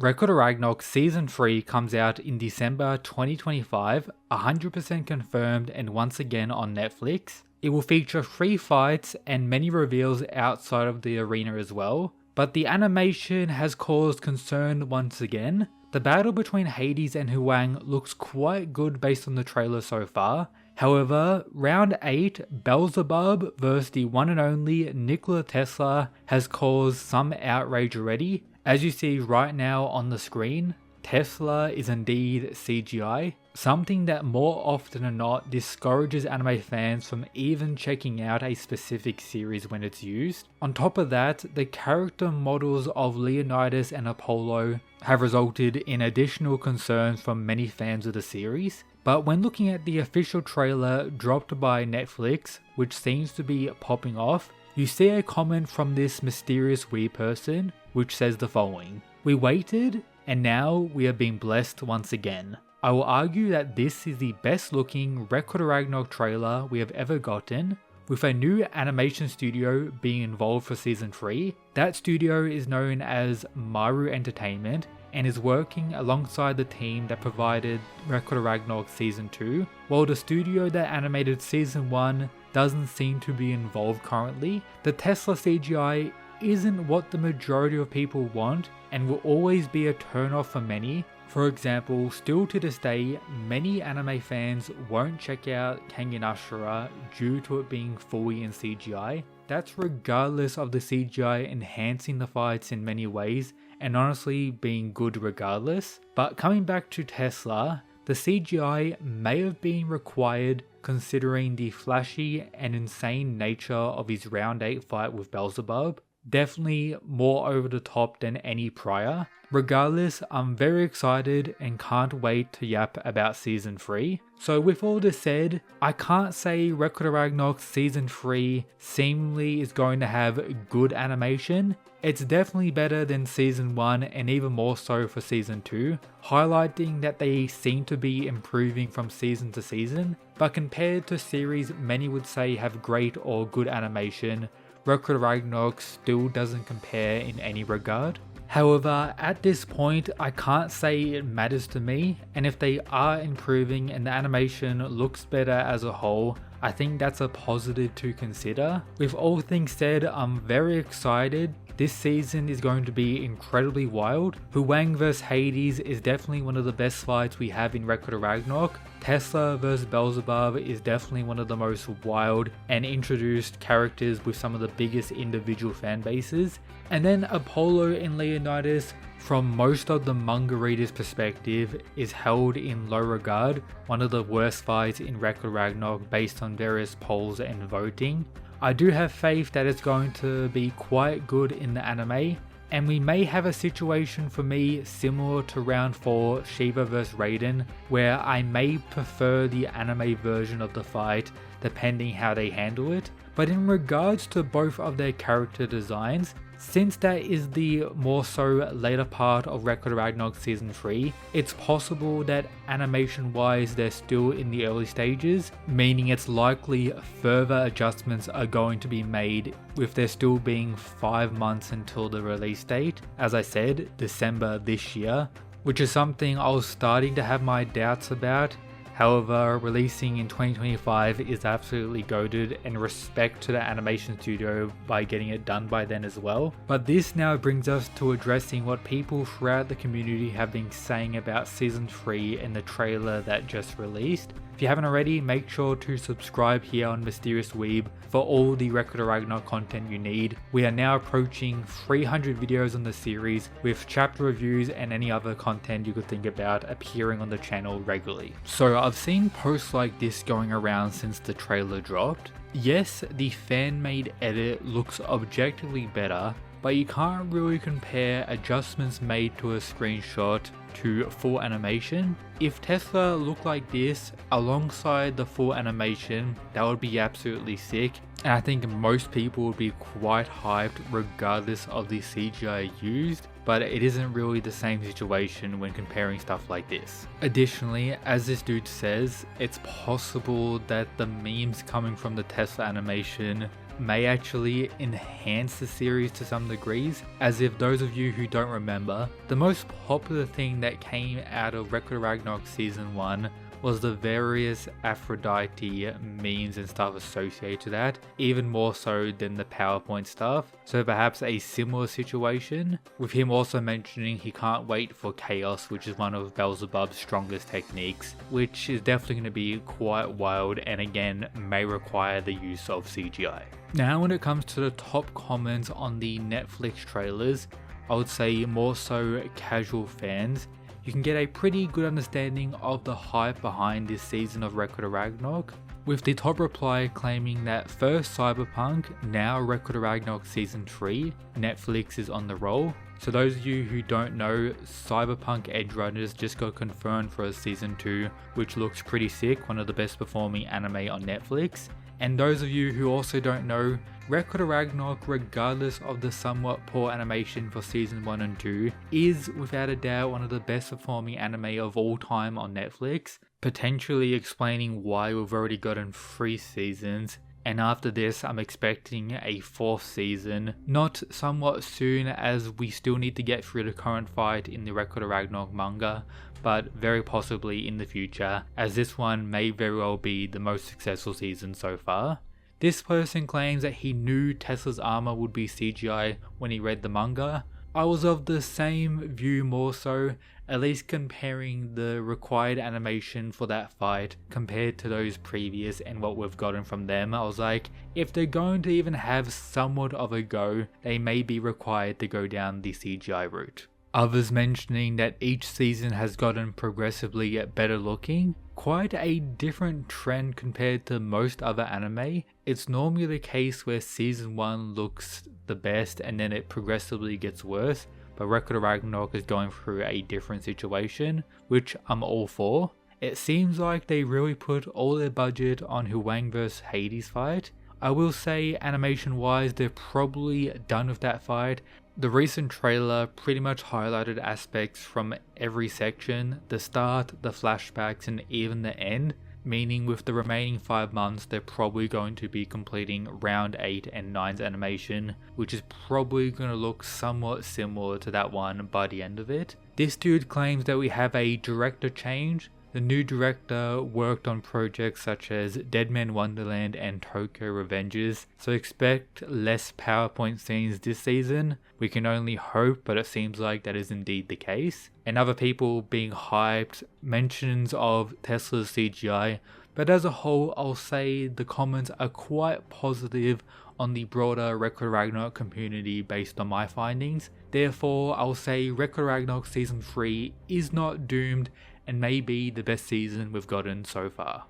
Record of Ragnarok Season 3 comes out in December 2025, 100% confirmed and once again on Netflix. It will feature 3 fights and many reveals outside of the arena as well, but the animation has caused concern once again. The battle between Hades and Huang looks quite good based on the trailer so far. However, round 8, Beelzebub vs the one and only Nikola Tesla has caused some outrage already. As you see right now on the screen, Tesla is indeed CGI, something that more often than not discourages anime fans from even checking out a specific series when it's used. On top of that, the character models of Leonidas and Apollo have resulted in additional concerns from many fans of the series. But when looking at the official trailer dropped by Netflix, which seems to be popping off, you see a comment from this mysterious Weeb person, which says the following: "We waited, and now we are being blessed once again. I will argue that this is the best looking Record of Ragnarok trailer we have ever gotten, with a new animation studio being involved for Season 3. That studio is known as Maru Entertainment and is working alongside the team that provided Record of Ragnarok Season 2, while the studio that animated Season 1 doesn't seem to be involved currently. The Tesla CGI isn't what the majority of people want and will always be a turnoff for many. For example, still to this day, many anime fans won't check out Kengan Ashura due to it being fully in CGI. That's regardless of the CGI enhancing the fights in many ways and honestly being good regardless. But coming back to Tesla, the CGI may have been required considering the flashy and insane nature of his round 8 fight with Beelzebub. Definitely more over the top than any prior. Regardless, I'm very excited and can't wait to yap about Season 3. So with all this said, I can't say Record of Ragnarok Season 3 seemingly is going to have good animation. It's definitely better than Season 1 and even more so for Season 2, highlighting that they seem to be improving from season to season, but compared to series many would say have great or good animation, Record of Ragnarok still doesn't compare in any regard. However, at this point, I can't say it matters to me, and if they are improving and the animation looks better as a whole, I think that's a positive to consider. With all things said, I'm very excited. This season is going to be incredibly wild. Huang vs Hades is definitely one of the best fights we have in Record of Ragnarok. Tesla vs Beelzebub is definitely one of the most wild and introduced characters with some of the biggest individual fan bases. And then Apollo and Leonidas, from most of the manga readers' perspective, is held in low regard, one of the worst fights in Record of Ragnarok based on various polls and voting. I do have faith that it's going to be quite good in the anime, and we may have a situation for me similar to round 4 Shiva vs Raiden, where I may prefer the anime version of the fight depending how they handle it. But in regards to both of their character designs, since that is the more so later part of Record of Ragnarok Season 3, it's possible that animation wise they're still in the early stages, meaning it's likely further adjustments are going to be made with there still being 5 months until the release date, as I said, December this year, which is something I was starting to have my doubts about. However, releasing in 2025 is absolutely goated, and respect to the animation studio by getting it done by then as well. But this now brings us to addressing what people throughout the community have been saying about Season 3 and the trailer that just released. If you haven't already, make sure to subscribe here on Mysterious Weeb for all the Record of Ragnarok content you need. We are now approaching 300 videos on the series, with chapter reviews and any other content you could think about appearing on the channel regularly. So I've seen posts like this going around since the trailer dropped. Yes, the fan-made edit looks objectively better, but you can't really compare adjustments made to a screenshot to full animation. If Tesla looked like this alongside the full animation, that would be absolutely sick, and I think most people would be quite hyped regardless of the CGI used, but it isn't really the same situation when comparing stuff like this. Additionally, as this dude says, it's possible that the memes coming from the Tesla animation may actually enhance the series to some degrees, as if those of you who don't remember, the most popular thing that came out of Record of Ragnarok Season 1 was the various Aphrodite memes and stuff associated to that, even more so than the PowerPoint stuff. So perhaps a similar situation, with him also mentioning he can't wait for Chaos, which is one of Beelzebub's strongest techniques, which is definitely going to be quite wild and again may require the use of CGI. Now when it comes to the top comments on the Netflix trailers, I would say more so casual fans, you can get a pretty good understanding of the hype behind this season of Record of Ragnarok, with the top reply claiming that first Cyberpunk, now Record of Ragnarok Season 3, Netflix is on the roll. So those of you who don't know, Cyberpunk Edge Runners just got confirmed for a Season 2, which looks pretty sick, one of the best performing anime on Netflix. And those of you who also don't know, Record of Ragnarok, regardless of the somewhat poor animation for Season 1 and 2, is without a doubt one of the best performing anime of all time on Netflix, potentially explaining why we've already gotten 3 seasons, and after this I'm expecting a 4th season, not somewhat soon as we still need to get through the current fight in the Record of Ragnarok manga, but very possibly in the future, as this one may very well be the most successful season so far. This person claims that he knew Tesla's armor would be CGI when he read the manga. I was of the same view more so, at least comparing the required animation for that fight compared to those previous and what we've gotten from them. I was like, if they're going to even have somewhat of a go, they may be required to go down the CGI route. Others mentioning that each season has gotten progressively better looking. Quite a different trend compared to most other anime. It's normally the case where Season 1 looks the best and then it progressively gets worse, but Record of Ragnarok is going through a different situation, which I'm all for. It seems like they really put all their budget on Huang vs Hades fight. I will say, animation wise, they're probably done with that fight. The recent trailer pretty much highlighted aspects from every section, the start, the flashbacks, and even the end, meaning with the remaining 5 months they're probably going to be completing round 8 and 9's animation, which is probably going to look somewhat similar to that one by the end of it. This dude claims that we have a director change. The new director worked on projects such as Dead Man Wonderland and Tokyo Revengers, so expect less PowerPoint scenes this season. We can only hope, but it seems like that is indeed the case. And other people being hyped, mentions of Tesla's CGI, but as a whole I'll say the comments are quite positive on the broader Record of Ragnarok community based on my findings. Therefore I'll say Record of Ragnarok Season 3 is not doomed and may be the best season we've gotten so far.